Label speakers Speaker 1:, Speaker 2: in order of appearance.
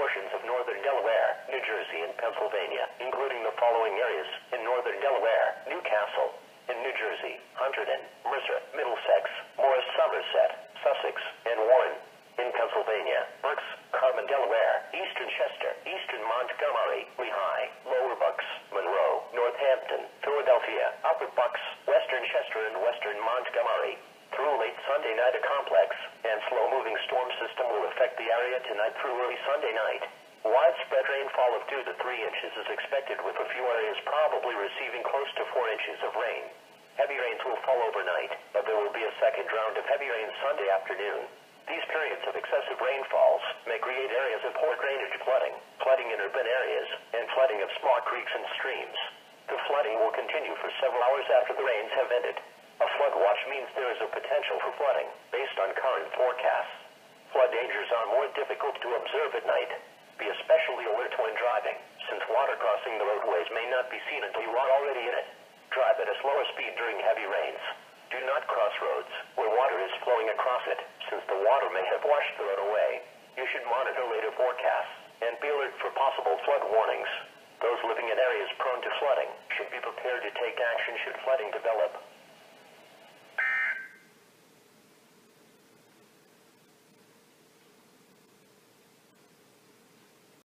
Speaker 1: portions of northern Delaware, New Jersey, and Pennsylvania, including the following areas: in northern Delaware, Newcastle; in New Jersey, Hunterdon, Mercer, Middlesex, Morris, Somerset, Sussex, and Warren; in Pennsylvania, Berks, Carmen, Delaware, eastern Chester, eastern Montgomery, Lehigh, lower Bucks, Monroe, Northampton, Philadelphia, upper Bucks, western Chester, and western Montgomery. Through late Sunday night, a complex and slow-moving storm system will affect the area tonight through early Sunday night. Widespread rainfall of 2 to 3 inches is expected, with a few areas probably receiving close to 4 inches of rain. Heavy rains will fall overnight, but there will be a second round of heavy rain Sunday afternoon. These periods of excessive rainfalls may create areas of poor drainage, flooding in urban areas, and flooding of small creeks and streams. The flooding will continue for several hours after the rains have ended. A flood watch means there is a potential for flooding, based on current forecasts. Flood dangers are more difficult to observe at night. Be especially alert when driving, since water crossing the roadways may not be seen until you are already in it. Drive at a slower speed during heavy rains. Do not cross roads where water is flowing across it, since the water may have washed the road away. You should monitor later forecasts and be alert for possible flood warnings. Those living in areas prone to flooding should be prepared to take action should flooding develop.